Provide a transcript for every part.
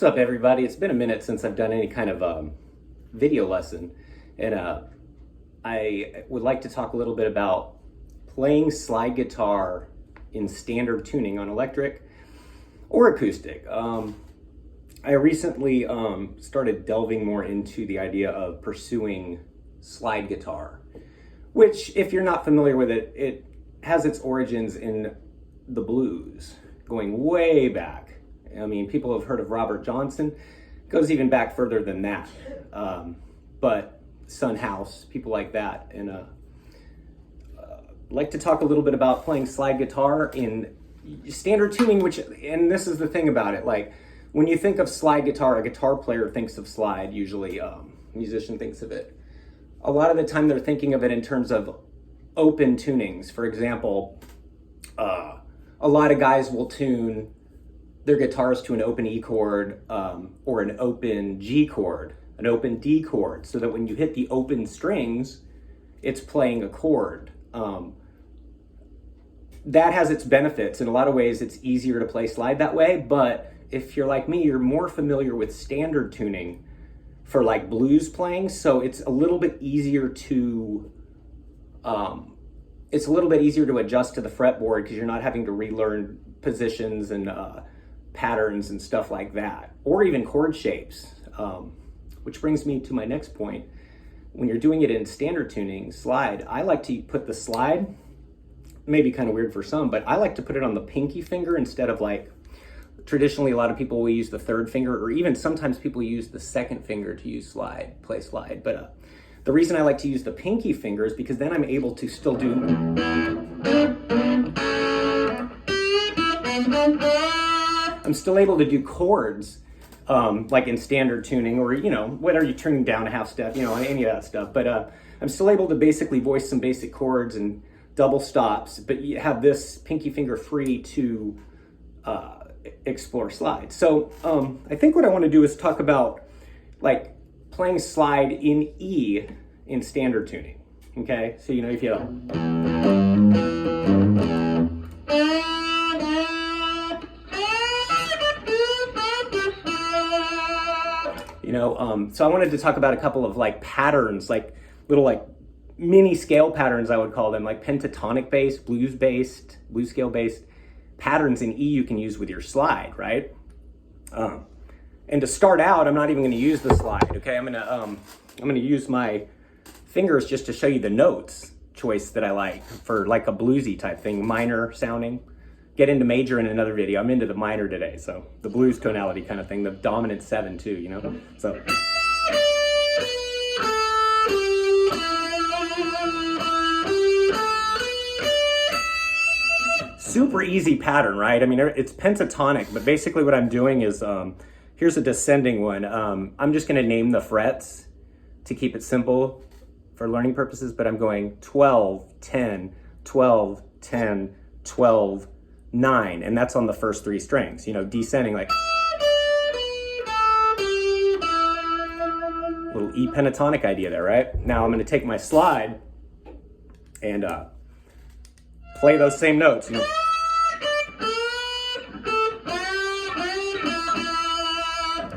up, everybody? It's been a minute since I've done any kind of video lesson, and I would like to talk a little bit about playing slide guitar in standard tuning on electric or acoustic. I recently started delving more into the idea of pursuing slide guitar, which, if you're not familiar with it, it has its origins in the blues, going way back. I mean, people have heard of Robert Johnson. It goes even back further than that. But Son House, people like that. And like to talk a little bit about playing slide guitar in standard tuning, and this is the thing about it, like when you think of slide guitar, a guitar player thinks of slide, usually a musician thinks of it. A lot of the time they're thinking of it in terms of open tunings. For example, a lot of guys will tune their guitars to an open E chord or an open G chord, an open D chord, so that when you hit the open strings, it's playing a chord. That has its benefits. In a lot of ways, it's easier to play slide that way, but if you're like me, you're more familiar with standard tuning for like blues playing, so it's a little bit easier to adjust to the fretboard because you're not having to relearn positions and patterns and stuff like that, or even chord shapes, which brings me to my next point. When you're doing it in standard tuning slide, I like to put the slide, maybe kind of weird for some, but I like to put it on the pinky finger instead of, like, traditionally a lot of people will use the third finger, or even sometimes people use the second finger to use play slide. But the reason I like to use the pinky finger is because then I'm able to still do, chords, like in standard tuning, or, whatever you're turning down a half step, any of that stuff. But I'm still able to basically voice some basic chords and double stops, but you have this pinky finger free to explore slide. So I think what I want to do is talk about like playing slide in E in standard tuning. Okay, so if you so I wanted to talk about a couple of like patterns, like little like mini scale patterns, I would call them, like pentatonic based, blues scale based patterns in E you can use with your slide, right? And to start out, I'm not even going to use the slide. Okay, I'm gonna use my fingers just to show you the notes choice that I like for like a bluesy type thing, minor sounding. Get into major in another video. I'm into the minor today, so the blues tonality kind of thing, the dominant 7 too, so. Super easy pattern, right? I mean, it's pentatonic, but basically what I'm doing is, here's a descending one. I'm just gonna name the frets to keep it simple for learning purposes, but I'm going 12, 10, 12, 10, 12, 9, and that's on the first 3 strings, descending like little E pentatonic idea there, right? Now I'm gonna take my slide and play those same notes,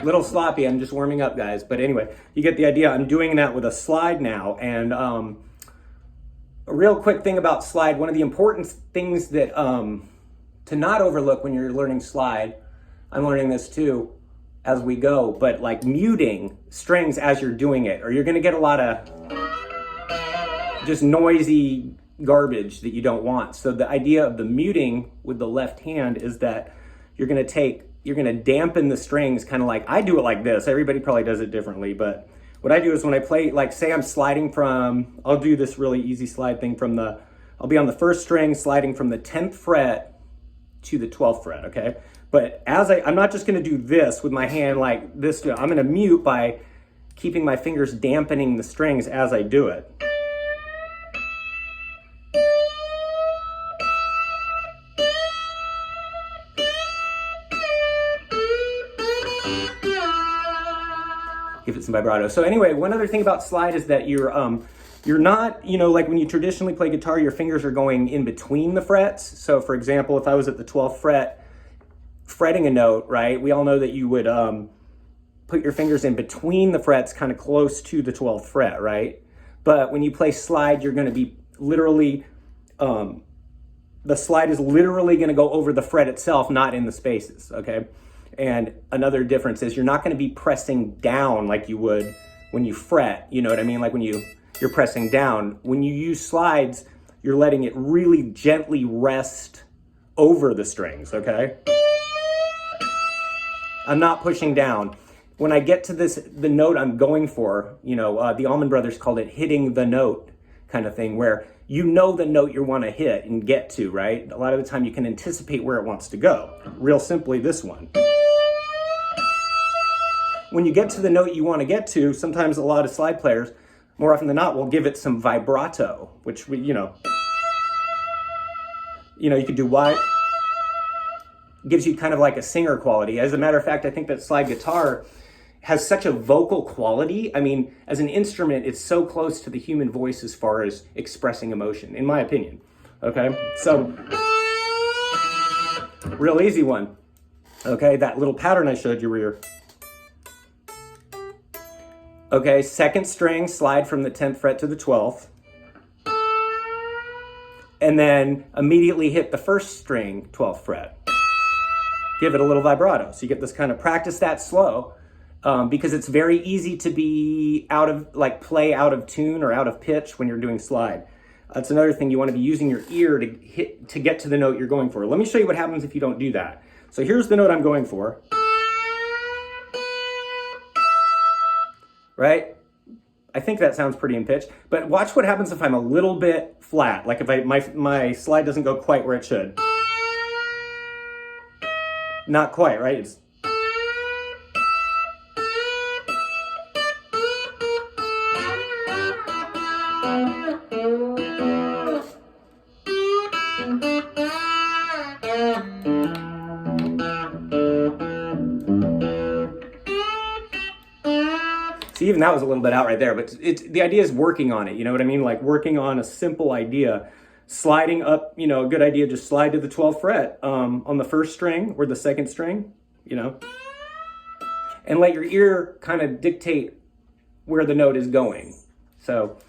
Little sloppy, I'm just warming up, guys. But anyway, you get the idea. I'm doing that with a slide now. And a real quick thing about slide, one of the important things that to not overlook when you're learning slide, I'm learning this too as we go, but like muting strings as you're doing it, or you're gonna get a lot of just noisy garbage that you don't want. So the idea of the muting with the left hand is that you're gonna dampen the strings, kind of like, I do it like this. Everybody probably does it differently, but what I do is when I play, like say I'm sliding from, I'll do this really easy slide thing I'll be on the first string sliding from the 10th fret to the 12th fret, okay? But I'm not just gonna do this with my hand like this, I'm gonna mute by keeping my fingers dampening the strings as I do it. Give it some vibrato. So anyway, one other thing about slide is that you're not, like when you traditionally play guitar, your fingers are going in between the frets. So for example, if I was at the 12th fret fretting a note, right? We all know that you would put your fingers in between the frets, kind of close to the 12th fret, right? But when you play slide, you're going to be literally, the slide is literally going to go over the fret itself, not in the spaces, okay? And another difference is you're not going to be pressing down like you would when you fret, you know what I mean? Like when you're pressing down. When you use slides, you're letting it really gently rest over the strings, okay? I'm not pushing down. When I get to the note I'm going for, the Allman Brothers called it hitting the note kind of thing, where you know the note you want to hit and get to, right? A lot of the time you can anticipate where it wants to go. Real simply, this one. When you get to the note you want to get to, sometimes a lot of slide players, more often than not, will give it some vibrato, which you could do wide. Gives you kind of like a singer quality. As a matter of fact, I think that slide guitar has such a vocal quality. I mean, as an instrument, it's so close to the human voice as far as expressing emotion, in my opinion. Okay, so real easy one. Okay, that little pattern I showed you where okay, second string, slide from the 10th fret to the 12th. And then immediately hit the first string, 12th fret. Give it a little vibrato. So you get this kind of practice that slow, because it's very easy to be play out of tune or out of pitch when you're doing slide. That's another thing. You want to be using your ear to get to the note you're going for. Let me show you what happens if you don't do that. So here's the note I'm going for. Right? I think that sounds pretty in pitch, but watch what happens if I'm a little bit flat, like if my slide doesn't go quite where it should. Not quite, right? See, even that was a little bit out right there, but the idea is working on it, you know what I mean? Like working on a simple idea, sliding up, a good idea, just slide to the 12th fret on the first string or the second string, and let your ear kind of dictate where the note is going. So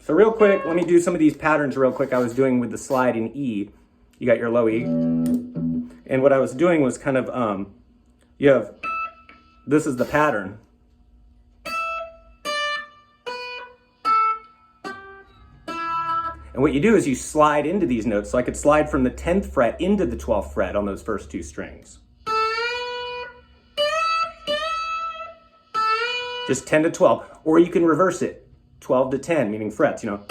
real quick, let me do some of these patterns real quick I was doing with the slide in E. You got your low E. And what I was doing was kind of, this is the pattern. And what you do is you slide into these notes. So I could slide from the 10th fret into the 12th fret on those first two strings. Just 10 to 12. Or you can reverse it. 12 to 10, meaning frets, or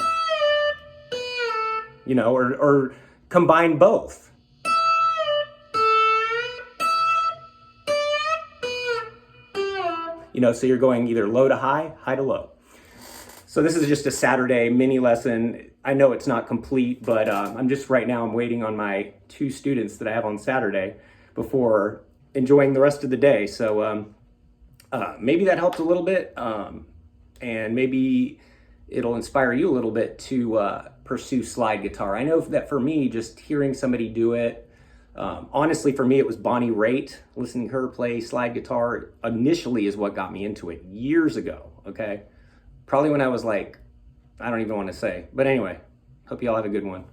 combine both. So you're going either low to high, high to low. So this is just a Saturday mini lesson. I know it's not complete, but I'm waiting on my 2 students that I have on Saturday before enjoying the rest of the day. So maybe that helped a little bit, and maybe it'll inspire you a little bit to pursue slide guitar. I know that for me, just hearing somebody do it, honestly, for me, it was Bonnie Raitt. Listening to her play slide guitar initially is what got me into it years ago, okay? Probably when I was I don't even want to say. But anyway, hope you all have a good one.